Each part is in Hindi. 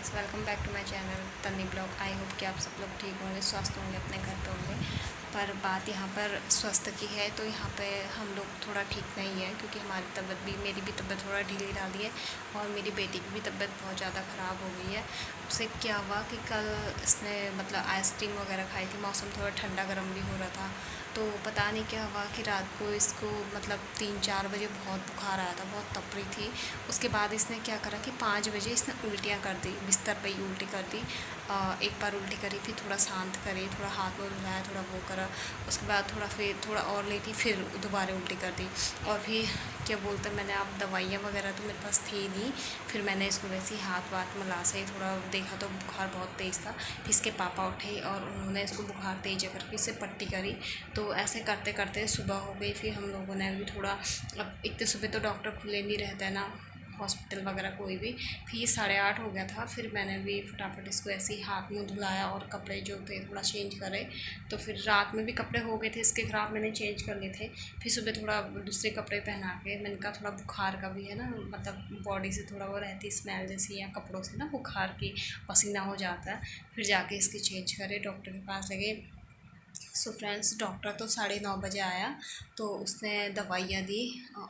Friends, welcome back to my channel Tanni blog. I hope कि आप सब लोग ठीक होंगे, स्वस्थ होंगे, अपने घर पे होंगे। पर बात यहाँ पर स्वास्थ्य की है तो यहाँ पे हम लोग थोड़ा ठीक नहीं है, क्योंकि हमारी तबीयत भी, मेरी भी तबीयत थोड़ा ढीली ढाली है और मेरी बेटी की भी तबीयत बहुत ज़्यादा ख़राब हो गई है। उससे क्या हुआ कि कल इसने मतलब आइसक्रीम वगैरह खाई थी, मौसम थोड़ा ठंडा गर्म भी हो रहा था, तो पता नहीं क्या हुआ कि रात को इसको मतलब 3-4 बजे बहुत बुखार आया था, बहुत तप रही थी। उसके बाद इसने क्या करा कि 5 बजे इसने उल्टियाँ कर दी, बिस्तर पे ही उल्टी कर दी। एक बार उल्टी करी, फिर थोड़ा शांत करी, थोड़ा हाथ में रुलाया, थोड़ा वो करा। उसके बाद फिर थोड़ा और लेटी, फिर दोबारा उल्टी कर दी। और फिर क्या बोलते हैं, मैंने आप दवाइयाँ वगैरह तो मेरे पास थी नहीं, फिर मैंने इसको वैसे ही हाथ वाथ मिला से थोड़ा देखा तो बुखार बहुत तेज़ था। फिर इसके पापा उठे और उन्होंने इसको बुखार तेज करके इससे पट्टी करी। तो ऐसे करते करते सुबह हो गई। फिर हम लोगों ने भी थोड़ा, अब इतने सुबह तो डॉक्टर खुले नहीं रहता है ना, हॉस्पिटल वगैरह कोई भी। फिर 8:30 हो गया था, फिर मैंने भी फटाफट इसको ऐसे ही हाथ मुँह धुलाया और कपड़े जो थे थोड़ा चेंज करे। तो फिर रात में भी कपड़े हो गए थे इसके ख़राब, मैंने चेंज कर लिए थे। फिर सुबह थोड़ा दूसरे कपड़े पहना के, मैंने कहा थोड़ा बुखार का भी है ना, मतलब बॉडी से थोड़ा वो रहती स्मेल जैसी, या कपड़ों से ना बुखार की पसीना हो जाता है। फिर जाके इसकी चेंज करे, डॉक्टर के पास लगे। सो फ्रेंड्स, डॉक्टर तो 9:30 बजे आया, तो उसने दवाइयाँ दी,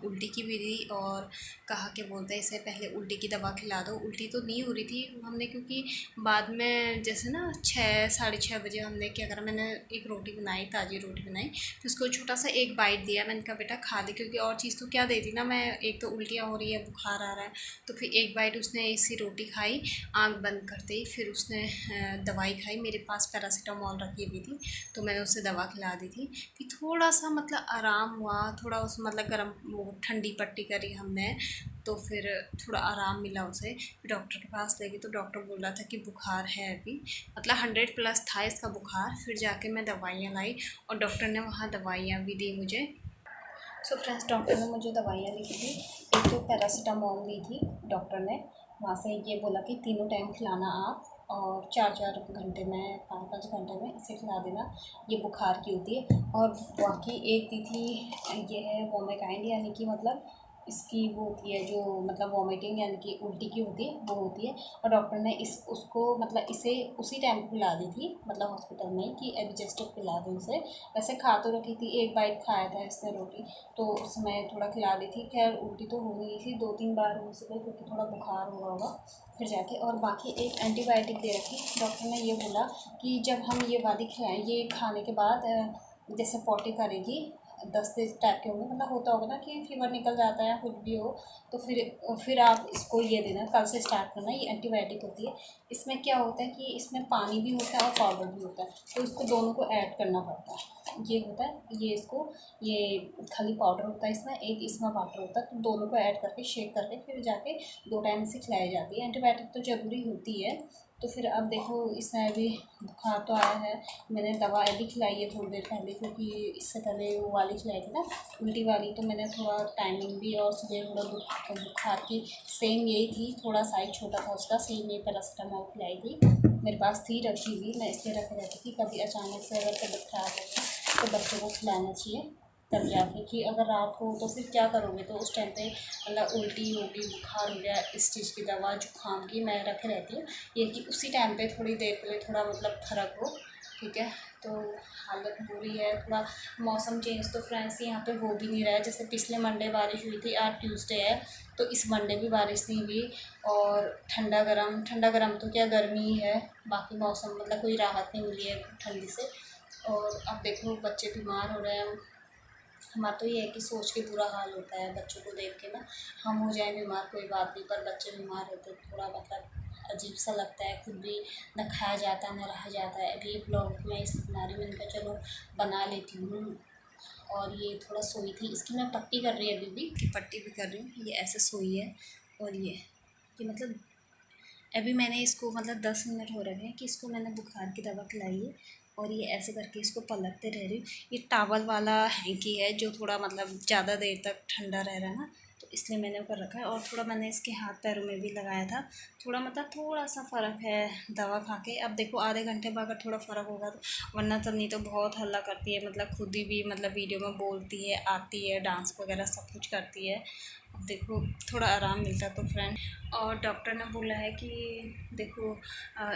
उल्टी की भी दी, और कहा कि बोलते हैं इसे पहले उल्टी की दवा खिला दो। उल्टी तो नहीं हो रही थी हमने, क्योंकि बाद में जैसे ना 6-6:30 बजे हमने क्या करा, मैंने एक रोटी बनाई, ताज़ी रोटी बनाई, फिर उसको छोटा सा एक बाइट दिया। मैंने कहा बेटा खा दे, क्योंकि और चीज़ तो क्या देती ना मैं, एक तो उल्टियाँ हो रही है, बुखार आ रहा है। तो फिर एक बाइट उसने इसी रोटी खाई, आँख बंद करते ही। फिर उसने दवाई खाई, मेरे पास पैरासीटामोल रखी हुई थी, तो मैंने उसे दवा खिला दी थी। फिर थोड़ा सा मतलब आराम हुआ, थोड़ा उस मतलब गर्म वो ठंडी पट्टी करी हमने, तो फिर थोड़ा आराम मिला उसे। फिर डॉक्टर के पास ले गई, तो डॉक्टर बोल रहा था कि बुखार है अभी, मतलब 100+ था इसका बुखार। फिर जाके मैं दवाइयाँ लाई और डॉक्टर ने वहाँ दवाइयाँ भी दी मुझे। सो फ्रेंड्स, डॉक्टर ने मुझे दवाइयाँ लिखी थी। एक तो पैरासीटामोल दी थी डॉक्टर ने, वहाँ से ये बोला कि तीनों टाइम खिलाना आप, और 4-4 घंटे में, 5-5 घंटे में इसे खिला देना, ये बुखार की होती है। और बाकी एक दी थी, ये है वोमेकाइंड, यानी कि मतलब इसकी वो होती है जो मतलब वॉमिटिंग यानी कि उल्टी की होती है, वो होती है। और डॉक्टर ने उसको मतलब इसे उसी टाइम पे पिला दी थी, मतलब हॉस्पिटल में, कि अभी जस्ट पिला दो इसे। वैसे खा तो रखी थी, एक बाइट खाया था इसने रोटी, तो उसमें थोड़ा खिला दी थी। खैर उल्टी तो हो गई थी 2-3 बार हुई सुबह, क्योंकि थोड़ा बुखार हुआ होगा फिर जाके। और बाकी एक एंटीबायोटिक दे रखी। डॉक्टर ने ये बोला कि जब हम ये वाली खिलाएँ, ये खाने के बाद जैसे पॉटी करेगी, दस्ते टाइप के होंगे, मतलब होता होगा ना कि फीवर निकल जाता है, कुछ भी हो, तो फिर आप इसको ये देना, कल से स्टार्ट करना। ये एंटीबायोटिक होती है। इसमें क्या होता है कि इसमें पानी भी होता है और पाउडर भी होता है, तो इसको दोनों को ऐड करना पड़ता है। ये होता है, ये खाली पाउडर होता है इसमें, एक इसमें वाटर होता है, तो दोनों को ऐड करके शेक करके फिर जाके 2 टाइम से खिलाई जाती है। एंटीबायोटिक तो ज़रूरी होती है। तो फिर अब देखो, इसमें अभी बुखार तो आया है, मैंने दवा अभी खिलाई है थोड़ी देर पहले, क्योंकि इससे पहले वो वाली खिलाई थी ना, उल्टी वाली, तो मैंने थोड़ा टाइमिंग भी, और सुबह थोड़ा बुखार की सेम यही थी, थोड़ा साइज छोटा था उसका, सेम ये पैरासीटामोल खिलाई थी, मेरे पास थी रखी हुई, मैं इसलिए रख रहती थी। कभी अचानक से अगर तबीयत खराब हो गई तो बच्चों को खिलाना चाहिए तब जाके, कि अगर रात को तो फिर क्या करोगे, तो उस टाइम पे मतलब उल्टी होगी, बुखार हो गया, इस चीज़ की दवा जुकाम की मैं रखे रहती हूँ, ये कि उसी टाइम पे थोड़ी देर के लिए थोड़ा मतलब फ़र्क हो, ठीक है। तो हालत बुरी है, थोड़ा मौसम चेंज तो फ्रेंड्स यहाँ पे हो भी नहीं रहा है। जैसे पिछले मंडे बारिश हुई थी, आज ट्यूसडे है, तो इस मंडे भी बारिश नहीं हुई। और ठंडा गरम तो क्या, गर्मी ही है, बाकी मौसम मतलब कोई राहत नहीं मिली है ठंडी से। और अब देखो बच्चे बीमार हो रहे हैं। हमारा तो ये है कि सोच के बुरा हाल होता है बच्चों को देख के ना, हम हो जाए बीमार कोई बात नहीं, पर बच्चे बीमार होते तो थोड़ा मतलब अजीब सा लगता है, खुद भी न खाया जाता है न रहा जाता है। अभी ब्लॉग में इस बीमारी में इनका चलो बना लेती हूँ। और ये थोड़ा सोई थी, इसकी मैं पट्टी कर रही है, अभी भी की पट्टी भी कर रही हूँ। ये ऐसे सोई है, और ये मतलब अभी मैंने इसको मतलब 10 मिनट हो रहे हैं कि इसको मैंने बुखार की दवा खिलाई है, और ये ऐसे करके इसको पलटते रह रही हूँ। ये टावल वाला हैंकी है जो थोड़ा मतलब ज़्यादा देर तक ठंडा रह रहा है ना, तो इसलिए मैंने वो कर रखा है। और थोड़ा मैंने इसके हाथ पैरों में भी लगाया था, थोड़ा मतलब थोड़ा सा फ़र्क है दवा खा के। अब देखो आधे घंटे बाद अगर थोड़ा फ़र्क होगा तो, वरना तो नहीं तो बहुत हल्ला करती है, मतलब खुद ही भी मतलब वीडियो में बोलती है, आती है, डांस वगैरह सब कुछ करती है। देखो थोड़ा आराम मिलता तो फ्रेंड। और डॉक्टर ने बोला है कि देखो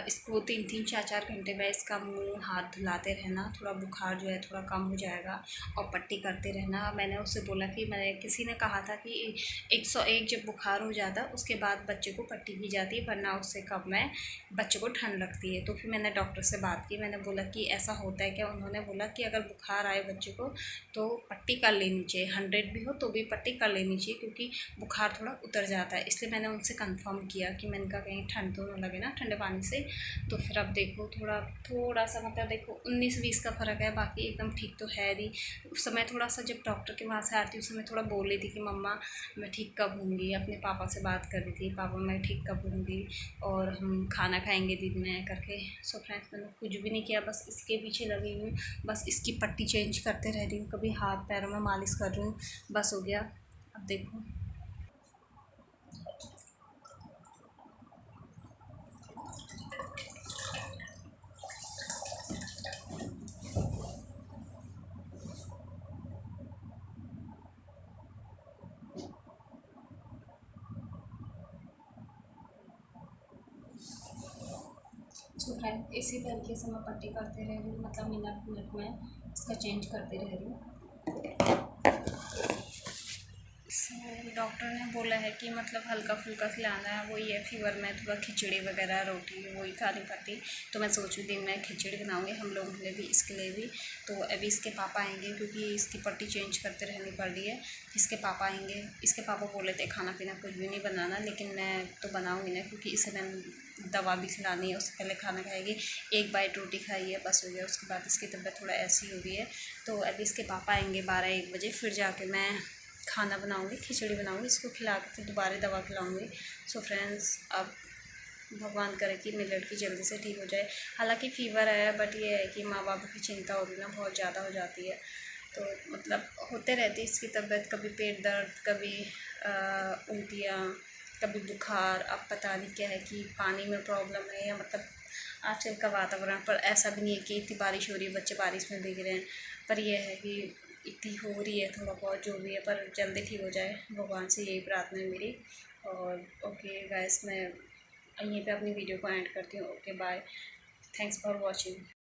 इसको 3-3 4-4 घंटे में इसका मुंह हाथ धुलाते रहना, थोड़ा बुखार जो है थोड़ा कम हो जाएगा, और पट्टी करते रहना। मैंने उससे बोला कि मैं किसी ने कहा था कि 101 जब बुखार हो जाता उसके बाद बच्चे को पट्टी की जाती है, वरना उससे कम में बच्चे को ठंड लगती है। तो फिर मैंने डॉक्टर से बात की, मैंने बोला कि ऐसा होता है क्या। उन्होंने बोला कि अगर बुखार आए बच्चे को तो पट्टी कर लेनी चाहिए, 100 भी हो तो भी पट्टी कर लेनी चाहिए, क्योंकि बुखार थोड़ा उतर जाता है। इसलिए मैंने उनसे कंफर्म किया कि मैंने कहा कहीं ठंड तो ना लगे ना ठंडे पानी से। तो फिर अब देखो थोड़ा सा मतलब देखो 19-20 का फ़र्क है, बाकी एकदम ठीक तो है नहीं। उस समय थोड़ा सा जब डॉक्टर के वहाँ से आती उस समय थोड़ा बोल रही थी कि मम्मा मैं ठीक कब होंगी, अपने पापा से बात कर रही थी, पापा मैं ठीक कब होंगी और हम खाना खाएंगे दिन में करके। सो फ्रेंड्स मैंने कुछ भी नहीं किया, बस इसके पीछे लगी हूँ, बस इसकी पट्टी चेंज करते रह रही हूँ, कभी हाथ पैरों में मालिश कर रही हूँ, बस हो गया। अब देखो तो फ्रेंड इसी तरीके से मैं पट्टी करते रह रही हूँ, मतलब मिनट मिनट में इसका चेंज करते रह रही हूँ। डॉक्टर ने बोला है कि मतलब हल्का फुल्का खिलाना है, वही है फीवर में थोड़ा खिचड़ी वगैरह रोटी वही खानी पड़ती। तो मैं सोच रही दिन में खिचड़ी बनाऊंगी हम लोगों के लिए भी, इसके लिए भी। तो अभी इसके पापा आएंगे क्योंकि इसकी पट्टी चेंज करते रहनी पड़ रही है। इसके पापा आएंगे, इसके पापा बोले थे खाना पीना कुछ भी नहीं बनाना, लेकिन मैं तो बनाऊँगी ना, क्योंकि इसे मैंने दवा भी खिलानी है, उससे पहले खाना खाएगी। एक बाइट रोटी खाई है बस हो गया, उसके बाद इसकी तबीयत थोड़ा ऐसी हो रही है। तो अभी इसके पापा आएंगे 12-1 बजे, फिर जाके मैं खाना बनाऊंगी, खिचड़ी बनाऊंगी, इसको खिला के फिर दोबारा दवा खिलाऊंगी। सो फ्रेंड्स अब भगवान करे कि मेरी लड़की जल्दी से ठीक हो जाए। हालांकि फ़ीवर है, बट ये है कि माँ बाप की चिंता हो रही ना बहुत ज़्यादा हो जाती है। तो मतलब होते रहती है इसकी तबीयत, कभी पेट दर्द, कभी उल्टियाँ, कभी बुखार। अब पता नहीं क्या है कि पानी में प्रॉब्लम है या मतलब आजकल का वातावरण। पर ऐसा भी नहीं है कि इतनी बारिश हो रही है बच्चे बारिश में भीग रहे हैं, पर यह है कि इतनी हो रही है थोड़ा बहुत जो भी है, पर जल्दी ठीक हो जाए, भगवान से यही प्रार्थना है मेरी। और ओके गाइस, मैं यहीं पे अपनी वीडियो को एंड करती हूँ। Okay bye, thanks for watching.